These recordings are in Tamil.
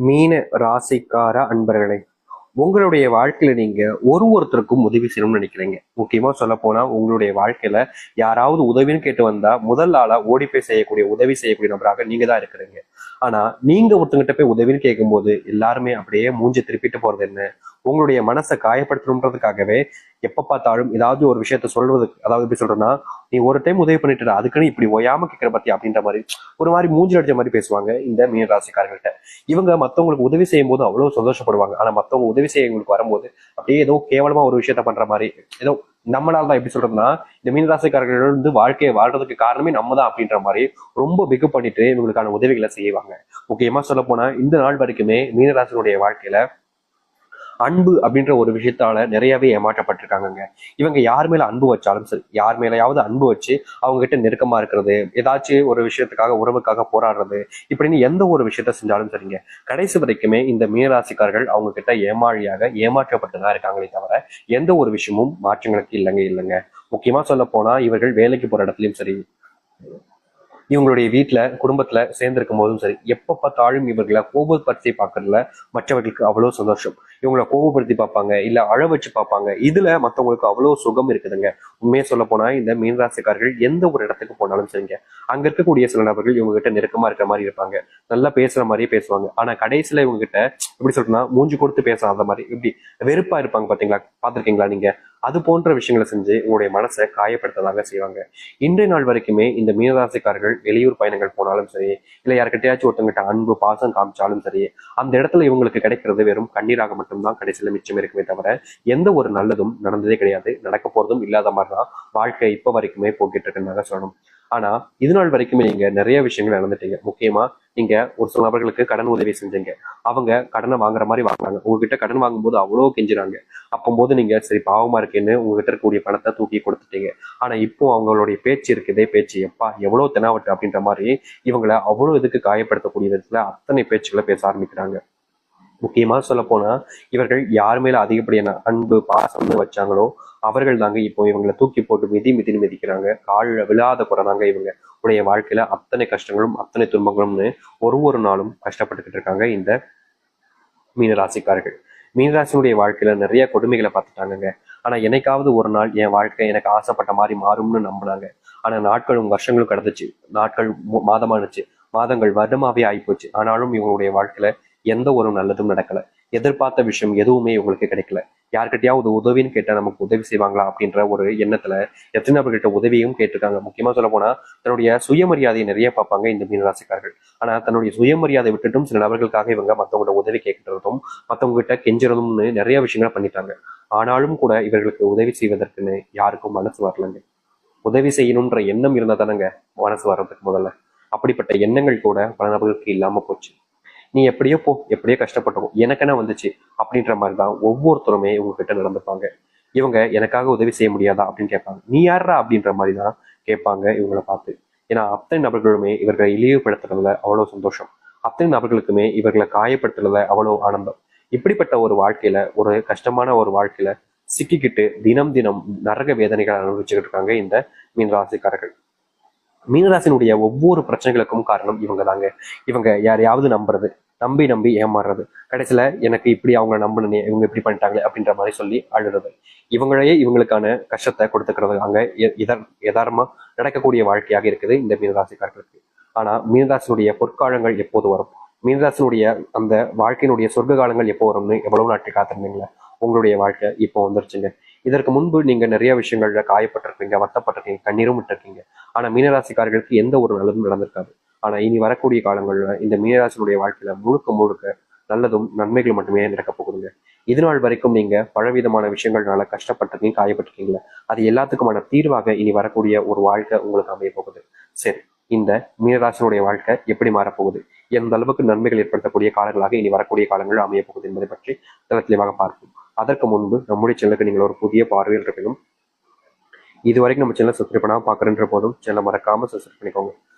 மீன ராசிக்கார அன்பர்களே, உங்களுடைய வாழ்க்கையில நீங்க ஒருத்தருக்கும் உதவி செய்யணும்னு நினைக்கிறீங்க. முக்கியமா சொல்ல போனா உங்களுடைய வாழ்க்கையில யாராவது உதவின்னு கேட்டு வந்தா முதல் ஆளா ஓடி போய் செய்யக்கூடிய உதவி செய்யக்கூடிய நபராக நீங்க தான் இருக்கிறீங்க. ஆனா நீங்க ஒருத்தங்கிட்ட போய் உதவின்னு கேட்கும்போது எல்லாருமே அப்படியே மூஞ்சி திருப்பிட்டு போறது என்ன, உங்களுடைய மனசை காயப்படுத்தணுன்றதுக்காகவே எப்ப பார்த்தாலும் ஏதாவது ஒரு விஷயத்த சொல்றதுக்கு, அதாவது எப்படி சொல்றேன்னா, நீ ஒரு டைம் உதவி பண்ணிட்டு அதுக்குன்னு இப்படி ஓயாம கேட்கிற பத்தி அப்படின்ற மாதிரி ஒரு மாதிரி மூஞ்சி அடிச்ச மாதிரி பேசுவாங்க இந்த மீன ராசிக்காரர்கள்ட்ட. இவங்க மத்தவங்களுக்கு உதவி செய்யும் போது அவ்வளவு சந்தோஷப்படுவாங்க. ஆனா மத்தவங்க உதவி செய்ய இவங்களுக்கு வரும்போது அப்படியே ஏதோ கேவலமா ஒரு விஷயத்த பண்ற மாதிரி, ஏதோ நம்மளால தான் எப்படி சொல்றதுன்னா, இந்த மீனராசிக்காரர்கள் வந்து வாழ்க்கையை வாழ்றதுக்கு காரணமே நம்ம தான் அப்படின்ற மாதிரி ரொம்ப பிகு பண்ணிட்டு இவங்களுக்கான உதவிகளை செய்வாங்க. முக்கியமா சொல்ல போனா இந்த நாள் வரைக்குமே மீனராசினுடைய வாழ்க்கையில அன்பு அப்படின்ற ஒரு விஷயத்தால நிறையவே ஏமாற்றப்பட்டிருக்காங்க. இவங்க யார் மேல அன்பு வச்சாலும் சரி, யார் மேலேயாவது அன்பு வச்சு அவங்க கிட்ட நெருக்கமா இருக்கிறது, ஏதாச்சும் ஒரு விஷயத்துக்காக உறவுக்காக போராடுறது, இப்படின்னு எந்த ஒரு விஷயத்த செஞ்சாலும் சரிங்க, கடைசி வரைக்குமே இந்த மீனராசிக்காரர்கள் அவங்க கிட்ட ஏமாளியாக ஏமாற்றப்பட்டுதான் இருக்காங்களே தவிர எந்த ஒரு விஷயமும் மாற்றங்களுக்கு இல்லைங்க. முக்கியமா சொல்ல போனா இவர்கள் வேலைக்கு போற இடத்துலயும் சரி, இவங்களுடைய வீட்டுல குடும்பத்துல சேர்ந்திருக்கும் போதும் சரி, எப்ப பார்த்தாலும் இவர்களை கோபப்படுத்தி பார்க்கறதுல மற்றவர்களுக்கு அவ்வளவு சந்தோஷம். இவங்களை கோபப்படுத்தி பார்ப்பாங்க, இல்ல அழ வச்சு பார்ப்பாங்க. இதுல மற்றவங்களுக்கு அவ்வளவு சுகம் இருக்குதுங்க. உண்மையை சொல்ல போனா இந்த மீனராசிக்காரர்கள் எந்த ஒரு இடத்துக்கு போனாலும் சரிங்க, அங்க இருக்கக்கூடிய சில நபர்கள் இவங்க கிட்ட நெருக்கமா இருக்கிற மாதிரி இருப்பாங்க, நல்லா பேசுற மாதிரியே பேசுவாங்க. ஆனா கடைசியில இவங்க கிட்ட எப்படி சொல்றேன்னா, மூஞ்சி கொடுத்து பேசாத மாதிரி இப்படி வெறுப்பா இருப்பாங்க. பாத்தீங்களா, பாத்திருக்கீங்களா நீங்க? அது போன்ற விஷயங்களை செஞ்சு உங்களுடைய மனசை காயப்படுத்ததாக செய்வாங்க. இன்றைய நாள் வரைக்குமே இந்த மீனராசிக்காரர்கள் வெளியூர் பயணங்கள் போனாலும் சரி, இல்லை யாருக்கிட்டையாச்சும் ஒருத்தங்கிட்ட அன்பு பாசம் காமிச்சாலும் சரி, அந்த இடத்துல இவங்களுக்கு கிடைக்கிறது வெறும் கண்ணீராக மட்டும்தான் கடைசியில மிச்சம் இருக்குமே தவிர எந்த ஒரு நல்லதும் நடந்ததே கிடையாது. நடக்க போறதும் இல்லாத மாதிரிதான் வாழ்க்கை இப்ப வரைக்குமே போக்கிட்டு இருக்குன்னு சொல்லணும். ஆனா இது நாள் வரைக்குமே நீங்க நிறைய விஷயங்கள் நடந்துட்டீங்க. முக்கியமா நீங்க ஒரு சில நபர்களுக்கு கடன் உதவி செஞ்சீங்க. அவங்க கடனை வாங்குற மாதிரி வாங்கினாங்க. உங்ககிட்ட கடன் வாங்கும்போது அவ்வளவு கெஞ்சுறாங்க. அப்போது நீங்க சரி பாவமா இருக்கேன்னு உங்ககிட்ட இருக்கக்கூடிய பணத்தை தூக்கி கொடுத்துட்டீங்க. ஆனா இப்போ அவங்களுடைய பேச்சு இருக்குதே பேச்சு, எப்பா எவ்வளவு தெனாவட்டு அப்படின்ற மாதிரி இவங்களை அவ்வளவு இதுக்கு காயப்படுத்தக்கூடிய விதத்துல அத்தனை பேச்சுக்களை பேச ஆரம்பிக்கிறாங்க. முக்கியமா சொல்ல போனா இவர்கள் யார் மேல அதிகப்படியான அன்பு பாசம்னு வச்சாங்களோ அவர்கள் தாங்க இப்போ இவங்களை தூக்கி போட்டு மிதின்னு மிதிக்கிறாங்க. காலில் விழாத குறை தாங்க இவங்க உடைய வாழ்க்கையில அத்தனை கஷ்டங்களும் அத்தனை துன்பங்களும்னு ஒரு நாளும் கஷ்டப்பட்டுக்கிட்டு இருக்காங்க இந்த மீனராசிக்காரர்கள். மீனராசினுடைய வாழ்க்கையில நிறைய கொடுமைகளை பார்த்துட்டாங்க. ஆனா என்னைக்காவது ஒரு நாள் என் வாழ்க்கை எனக்கு ஆசைப்பட்ட மாதிரி மாறும்னு நம்பினாங்க. ஆனா நாட்களும் வருஷங்களும் கடந்துச்சு, நாட்கள் மாதமானுச்சு, மாதங்கள் வருடமாவே ஆயிப்போச்சு. ஆனாலும் இவங்களுடைய வாழ்க்கையில எந்த ஒரு நல்லதும் நடக்கல. எதிர்பார்த்த விஷயம் எதுவுமே இவங்களுக்கு கிடைக்கல. யார்கிட்டயாவது உதவின்னு கேட்டா நமக்கு உதவி செய்வாங்களா அப்படின்ற ஒரு எண்ணத்துல எத்தனை நபர்கிட்ட உதவியும் கேட்டிருக்காங்க. முக்கியமா சொல்ல போனா தன்னுடைய சுயமரியாதையை நிறைய பார்ப்பாங்க இந்த மீனராசிக்காரர்கள். ஆனா தன்னுடைய சுயமரியாதை விட்டுட்டும் சில நபர்களுக்காக இவங்க மற்றவங்கள்ட்ட உதவி கேட்கறதும் மற்றவங்க கிட்ட கெஞ்சுறதும்னு நிறைய விஷயங்களை பண்ணிட்டாங்க. ஆனாலும் கூட இவர்களுக்கு உதவி செய்வதற்குன்னு யாருக்கும் மனசு வரலங்க. உதவி செய்யணும்ன்ற எண்ணம் இருந்தா தானங்க மனசு வர்றதுக்கு முதல்ல. அப்படிப்பட்ட எண்ணங்கள் கூட பல நபர்களுக்கு இல்லாம போச்சு. நீ எப்படியோ போ, எப்படியோ கஷ்டப்பட்டோம், எனக்கு என்ன வந்துச்சு அப்படின்ற மாதிரிதான் ஒவ்வொருத்தருமே இவங்க கிட்ட நடந்துப்பாங்க. இவங்க எனக்காக உதவி செய்ய முடியாதா அப்படின்னு கேட்பாங்க. நீ யாரா அப்படின்ற மாதிரி தான் கேட்பாங்க இவங்களை பார்த்து. ஏன்னா அத்தனை நபர்களுமே இவர்களை இழிவுபடுத்துறதுல அவ்வளவு சந்தோஷம், அத்தனை நபர்களுக்குமே இவர்களை காயப்படுத்துறதுல அவ்வளவு ஆனந்தம். இப்படிப்பட்ட ஒரு வாழ்க்கையில, ஒரு கஷ்டமான ஒரு வாழ்க்கையில சிக்கிக்கிட்டு தினம் தினம் நரக வேதனைகளை அனுபவிச்சுக்கிட்டு இருக்காங்க இந்த மீனராசிக்காரர்கள். மீனராசினுடைய ஒவ்வொரு பிரச்சனைகளுக்கும் காரணம் இவங்க தாங்க. இவங்க யாரையாவது நம்புறது, நம்பி நம்பி ஏமாறுறது, கடைசியில எனக்கு இப்படி அவங்க நம்பணுனே இவங்க இப்படி பண்ணிட்டாங்களே அப்படின்ற மாதிரி சொல்லி அழுறது, இவங்களையே இவங்களுக்கான கஷ்டத்தை கொடுத்துக்கிறது அங்க யதார்த்தமா நடக்கக்கூடிய வாழ்க்கையாக இருக்குது இந்த மீனராசிக்காரர்களுக்கு. ஆனா மீனராசினுடைய பொற்காலங்கள் எப்போது வரும், மீனராசினுடைய அந்த வாழ்க்கையினுடைய சொர்க்க காலங்கள் எப்போ வரும்னு எவ்வளவு நாட்கள் காத்திருந்தீங்களா? உங்களுடைய வாழ்க்கை இப்போ வந்துருச்சுங்க. இதற்கு முன்பு நீங்க நிறைய விஷயங்கள்ல காயப்பட்டிருக்கீங்க, வருத்தப்பட்டிருக்கீங்க, கண்ணீரும் விட்டுருக்கீங்க. ஆனா மீனராசிக்காரர்களுக்கு எந்த ஒரு நல்லதும் நடந்திருக்காது. ஆனா இனி வரக்கூடிய காலங்கள்ல இந்த மீனராசினுடைய வாழ்க்கையில முழுக்க முழுக்க நல்லதும் நன்மைகள் மட்டுமே நடக்க போகுதுங்க. இது நாள் வரைக்கும் நீங்க பலவிதமான விஷயங்கள்னால கஷ்டப்பட்டிருக்கீங்க, காயப்பட்டிருக்கீங்களா, அது எல்லாத்துக்குமான தீர்வாக இனி வரக்கூடிய ஒரு வாழ்க்கை உங்களுக்கு அமைய போகுது. சரி, இந்த மீனராசினுடைய வாழ்க்கை எப்படி மாறப்போகுது, எந்த அளவுக்கு நன்மைகள் ஏற்படுத்தக்கூடிய காலங்களாக இனி வரக்கூடிய காலங்கள் அமைய போகுது என்பதை பற்றி தெளிவாக பார்ப்போம். அதற்கு முன்பு நம்முடைய சேனலுக்கு நீங்கள் ஒரு புதிய பார்வையில் இருக்கணும். இது வரைக்கும் நம்ம சேனல் சப்ஸ்கிரைப் பண்ணாமல் பார்க்குறன்ற போதும் சேனலை மறக்காம சப்ஸ்கிரைப் பண்ணிக்கோங்க.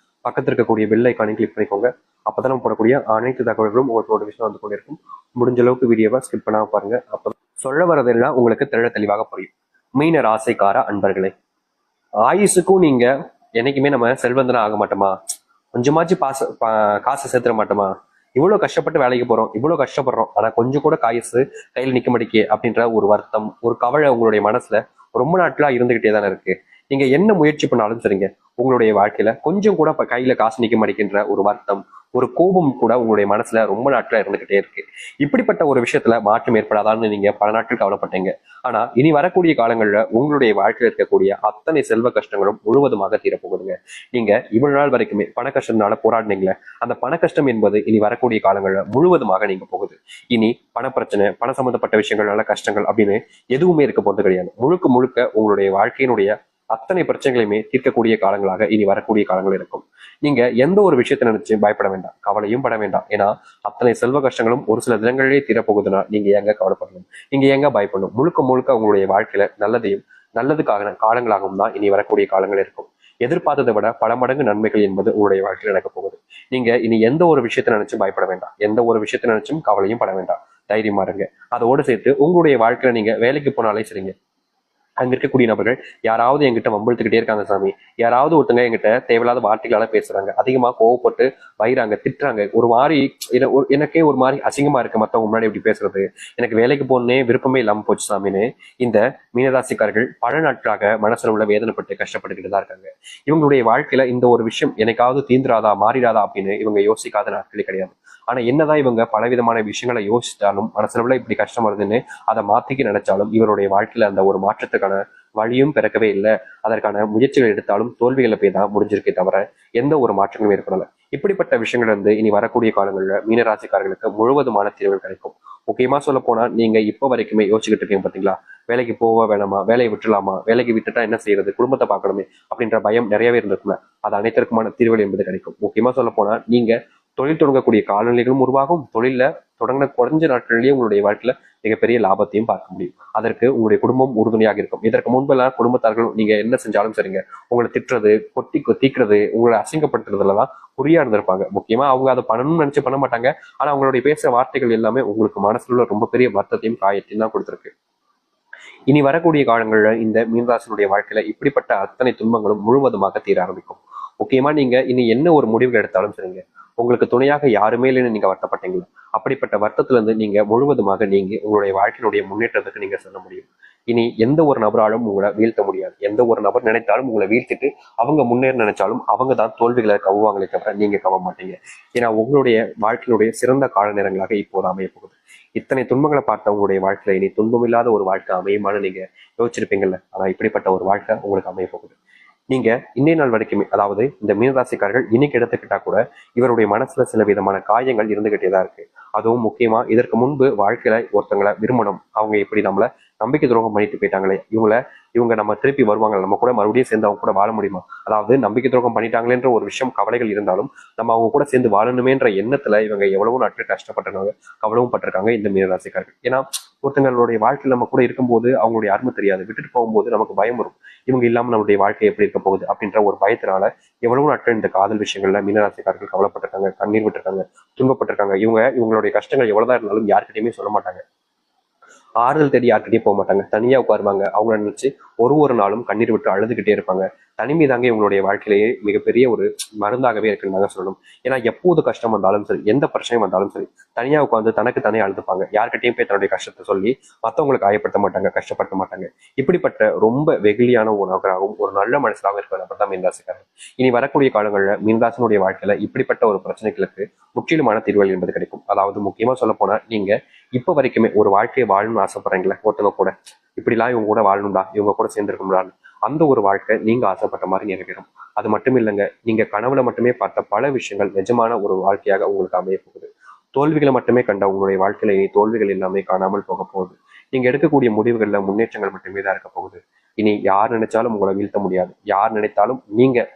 பக்கத்தில் இருக்கக்கூடிய பெல் ஐக்கானை கிளிக் பண்ணிக்கோங்க. அப்பதான் நம்ம போடக்கூடிய அனைத்து தகவல்களும் உங்களுக்கு நோட்டிஃபிகேஷன் வந்து கொண்டு இருக்கும். முடிஞ்ச அளவுக்கு வீடியோவை ஸ்கிப் பண்ணாம பாருங்க. அப்போ சொல்ல வரதெல்லாம் உங்களுக்கு தெளிவாக புரியும். மீன ராசிக்கார அன்பர்களே, ஆயுசுக்கும் நீங்க என்னைக்குமே நம்ம செல்வந்தனா ஆக மாட்டோமா? கொஞ்சமாச்சு காசு சேர்த்துட மாட்டோமா? இவ்வளவு கஷ்டப்பட்டு வேலைக்கு போறோம், இவ்வளவு கஷ்டப்படுறோம், ஆனா கொஞ்சம் கூட காசு கையில் நிக்க மாட்டேங்கே அப்படின்ற ஒரு வருத்தம், ஒரு கவலை உங்களுடைய மனசுல ரொம்ப நாட்களா இருந்துகிட்டே தானே இருக்கு. நீங்க என்ன முயற்சி பண்ணாலும் சரிங்க, உங்களுடைய வாழ்க்கையில கொஞ்சம் கூட கையில காசு நிக்க மாட்டேங்கின்ற ஒரு வருத்தம், ஒரு கோபம் கூட உங்களுடைய மனசுல ரொம்ப நாட்களா இருந்துகிட்டே இருக்கு. இப்படிப்பட்ட ஒரு விஷயத்துல மாற்றம் ஏற்படாதான்னு நீங்க பல நாட்கள் கவலைப்பட்டீங்க. ஆனா இனி வரக்கூடிய காலங்கள்ல உங்களுடைய வாழ்க்கையில் இருக்கக்கூடிய அத்தனை செல்வ கஷ்டங்களும் முழுவதுமாக தீரப்போகுதுங்க. நீங்க இவ்வளவு நாள் வரைக்குமே பண கஷ்டத்தினால போராடினீங்களே, அந்த பண கஷ்டம் என்பது இனி வரக்கூடிய காலங்கள்ல முழுவதுமாக நீங்க போகுது. இனி பண பிரச்சனை, பண சம்பந்தப்பட்ட விஷயங்கள்னால கஷ்டங்கள் அப்படின்னு எதுவுமே இருக்க போறது கிடையாது. முழுக்க முழுக்க உங்களுடைய வாழ்க்கையினுடைய அத்தனை பிரச்சனைகளையுமே தீர்க்கக்கூடிய காலங்களாக இனி வரக்கூடிய காலங்கள் இருக்கும். நீங்க எந்த ஒரு விஷயத்தை நினைச்சு பயப்பட வேண்டாம், கவலையும் பட வேண்டாம். ஏன்னா அத்தனை செல்வ கஷ்டங்களும் ஒரு சில தினங்களிலே தீரப்போகுதுன்னா நீங்க எங்க கவலைப்படணும், நீங்க எங்க பயப்படணும். முழுக்க முழுக்க உங்களுடைய வாழ்க்கையில நல்லதையும் நல்லதுக்காக காலங்களாகவும் தான் இனி வரக்கூடிய காலங்கள் இருக்கும். எதிர்பார்த்ததை விட பல மடங்கு நன்மைகள் என்பது உங்களுடைய வாழ்க்கையில் நடக்க போகுது. நீங்க இனி எந்த ஒரு விஷயத்தை நினைச்சும் பயப்பட வேண்டாம், எந்த ஒரு விஷயத்தை நினைச்சும் கவலையும் பட வேண்டாம். தைரியமா இருங்க. அதோடு சேர்த்து உங்களுடைய வாழ்க்கையில நீங்க வேலைக்கு போனாலே சரிங்க, அங்க இருக்கக்கூடிய நபர்கள் யாராவது என்கிட்ட வம்பிழுத்துக்கிட்டே இருக்காங்க சாமி, யாராவது ஒருத்தங்க என்கிட்ட தேவையில்லாத வார்த்தைகளால பேசுறாங்க, அதிகமா கோவப்பட்டு வைறாங்க, திட்டுறாங்க, ஒரு மாதிரி எனக்கே ஒரு மாதிரி அசிங்கமா இருக்கு மத்தவங்க முன்னாடி இப்படி பேசுறது, எனக்கு வேலைக்கு போனே விருப்பமே இல்லாம போச்சு சாமின்னு இந்த மீனராசிக்காரர்கள் பல நாட்களாக மனசுல உள்ள வேதனைப்பட்டு கஷ்டப்பட்டுக்கிட்டு தான் இருக்காங்க. இவங்களுடைய வாழ்க்கையில இந்த ஒரு விஷயம் எனக்காவது தீந்துராதா மாறிடாதா அப்படின்னு இவங்க யோசிக்காத நாட்களே கிடையாது. ஆனா என்னதான் இவங்க பலவிதமான விஷயங்களை யோசித்தாலும் மனசுல இப்படி கஷ்டம் வருதுன்னு அதை மாத்திக்க நினைச்சாலும் இவருடைய வாழ்க்கையில அந்த ஒரு மாற்றத்துக்கான வழியும் பிறக்கவே இல்லை. அதற்கான முயற்சிகள் எடுத்தாலும் தோல்விகளை போய் தான் முடிஞ்சிருக்கே தவிர எந்த ஒரு மாற்றங்களும் ஏற்படல. இப்படிப்பட்ட விஷயங்கள் இருந்து இனி வரக்கூடிய காலங்களில் மீனராசிக்காரர்களுக்கு முழுவதுமான தீர்வுகள் கிடைக்கும். முக்கியமா சொல்ல போனா நீங்க இப்ப வரைக்குமே யோசிச்சுக்கிட்டு இருக்கீங்க பாத்தீங்களா, வேலைக்கு போக வேணாமா, வேலையை விட்டுலாமா, வேலைக்கு விட்டுட்டா என்ன செய்யறது, குடும்பத்தை பார்க்கணுமே அப்படின்ற பயம் நிறையவே இருந்திருக்குல்ல, அது அனைத்திற்குமான தீர்வுகள் என்பது கிடைக்கும். முக்கியமா சொல்ல போனா நீங்க தொழில் தொடங்கக்கூடிய காலநிலைகளும் உருவாகும். தொழில தொடங்கின குறைஞ்ச நாட்களிலேயே உங்களுடைய வாழ்க்கையில மிகப்பெரிய லாபத்தையும் பார்க்க முடியும். அதற்கு உங்களுடைய குடும்பம் உறுதுணையாக இருக்கும். இதற்கு முன்பெல்லாம் குடும்பத்தார்கள் நீங்க என்ன செஞ்சாலும் சரிங்க, உங்களை திட்டுறது, தீக்கிறது, உங்களை அசிங்கப்படுத்துறதுலதான் குறியா இருந்திருப்பாங்க. முக்கியமா அவங்க அதை பண்ணணும்னு நினைச்சு பண்ண மாட்டாங்க. ஆனா அவங்களுடைய பேசுற வார்த்தைகள் எல்லாமே உங்களுக்கு மனசுல ரொம்ப பெரிய வருத்தத்தையும் காயத்தையும் தான் கொடுத்திருக்கு. இனி வரக்கூடிய காலங்களில் இந்த மீனராசினுடைய வாழ்க்கையில இப்படிப்பட்ட அத்தனை துன்பங்களும் முழுவதுமாக தீர ஆரம்பிக்கும். முக்கியமா நீங்க இனி என்ன ஒரு முடிவுகள் எடுத்தாலும் சரிங்க, உங்களுக்கு துணையாக யாருமே இல்லைன்னு நீங்க வருத்தப்பட்டீங்களோ, அப்படிப்பட்ட வருத்தத்துல இருந்து நீங்க முழுவதுமாக நீங்க உங்களுடைய வாழ்க்கையினுடைய முன்னேற்றத்துக்கு நீங்க சொல்ல முடியும். இனி எந்த ஒரு நபராலும் உங்களை வீழ்த்த முடியாது. எந்த ஒரு நபர் நினைத்தாலும் உங்களை வீழ்த்திட்டு அவங்க முன்னேற நினைச்சாலும் அவங்க தான் தோல்விகளை கவுவாங்களே தவிர நீங்க கவ மாட்டீங்க. ஏன்னா உங்களுடைய வாழ்க்கையினுடைய சிறந்த கால நேரங்களாக இப்போது அமைய போகுது. இத்தனை துன்பங்களை பார்த்த உங்களுடைய வாழ்க்கையில இனி துன்பமில்லாத ஒரு வாழ்க்கை அமையுமான்னு நீங்க யோசிச்சிருப்பீங்கல்ல, ஆனா இப்படிப்பட்ட ஒரு வாழ்க்கை உங்களுக்கு அமைய போகுது. நீங்க இன்னைய நாள் வரைக்குமே, அதாவது இந்த மீனராசிக்காரர்கள் இன்னைக்கு எடுத்துக்கிட்டா கூட இவருடைய மனசுல சில விதமான காயங்கள் இருந்துகிட்டே தான் இருக்கு. அதுவும் முக்கியமா இதற்கு முன்பு வாழ்க்கையில ஒருத்தங்களை விரும்பணும், அவங்க இப்படி நம்மள நம்பிக்கை துரோகம் பண்ணிட்டு போயிட்டாங்களே, இவங்க நம்ம திருப்பி வருவாங்க, நம்ம கூட மறுபடியும் சேர்ந்து அவங்க கூட வாழ முடியுமா, அதாவது நம்பிக்கை துரோகம் பண்ணிட்டாங்களேன்ற ஒரு விஷயம் கவலைகள் இருந்தாலும் நம்ம அவங்க கூட சேர்ந்து வாழணுமேன்ற எண்ணத்துல இவங்க எவ்வளவு நாட்கள் கஷ்டப்பட்டிருக்காங்க, கவலவும் பட்டிருக்காங்க இந்த மீனராசிக்காரர்கள். ஏன்னா ஒருத்தங்களுடைய வாழ்க்கையில் நம்ம கூட இருக்கும்போது அவங்களுடைய அருமை தெரியாது, விட்டுட்டு போகும்போது நமக்கு பயம் வரும், இவங்க இல்லாம நம்மளுடைய வாழ்க்கை எப்படி இருக்க போகுது அப்படின்ற ஒரு பயத்தினால எவ்வளவு நாட்கள் இந்த காதல் விஷயங்கள்ல மீனராசிக்காரர்கள் கவலைப்பட்டிருக்காங்க, கண்ணீர் விட்டுருக்காங்க, துன்பப்பட்டிருக்காங்க. இவங்களுடைய கஷ்டங்கள் எவ்வளவுதான் இருந்தாலும் யார்கிட்டயுமே சொல்ல மாட்டாங்க, ஆறுதல் தேடி யார்கிட்டயும் போக மாட்டாங்க, தனியா உட்காருவாங்க. அவங்க நினைச்சு ஒரு நாளும் கண்ணீர் விட்டு அழுதுகிட்டே இருப்பாங்க. தனிமை தாங்க இவங்களுடைய வாழ்க்கையிலேயே மிகப்பெரிய ஒரு மருந்தாகவே இருக்குன்னு தாங்க சொல்லணும். ஏன்னா எப்போது கஷ்டம் வந்தாலும் சரி, எந்த பிரச்சனையும் வந்தாலும் சரி, தனியா உட்காந்து தனக்கு தானே அழுதுப்பாங்க. யார்கிட்டயும் போய் தன்னுடைய கஷ்டத்தை சொல்லி மற்றவங்களுக்கு காயப்படுத்த மாட்டாங்க, கஷ்டப்படுத்த மாட்டாங்க. இப்படிப்பட்ட ரொம்ப வெகுளியான ஒரு நபராகவும் ஒரு நல்ல மனசாகவும் இருக்கிற நபர் தான் மீனராசிக்காரர். இனி வரக்கூடிய காலங்களில் மீனராசினுடைய வாழ்க்கையில இப்படிப்பட்ட ஒரு பிரச்சனைகளுக்கு முற்றிலுமான தீர்வுகள் என்பது கிடைக்கும். அதாவது முக்கியமா சொல்ல போனா நீங்க இப்ப வரைக்குமே ஒரு வாழ்க்கையை வாழணும்னு ஆசைப்படுறீங்களா, ஒருத்தவங்க கூட இப்படிலாம் இவங்க கூட வாழணும்டா, இவங்க கூட சேர்ந்துருக்கும்டான்னு, அந்த ஒரு வாழ்க்கை நீங்க ஆசைப்பட்ட மாதிரி நிறைவேறும். அது மட்டும் இல்லைங்க, நீங்க கனவுல மட்டுமே பார்த்த பல விஷயங்கள் நிஜமான ஒரு வாழ்க்கையாக உங்களுக்கு அமைய போகுது. தோல்விகளை மட்டுமே கண்ட உங்களுடைய வாழ்க்கையிலேயே தோல்விகள் எல்லாமே காணாமல் போக போகுது. நீங்க எடுக்கக்கூடிய முடிவுகள்ல முன்னேற்றங்கள் மட்டுமே தான் இருக்க போகுது. இனி யார் நினைச்சாலும் உங்களை வீழ்த்த முடியாது, யார் நினைத்தாலும் நீங்க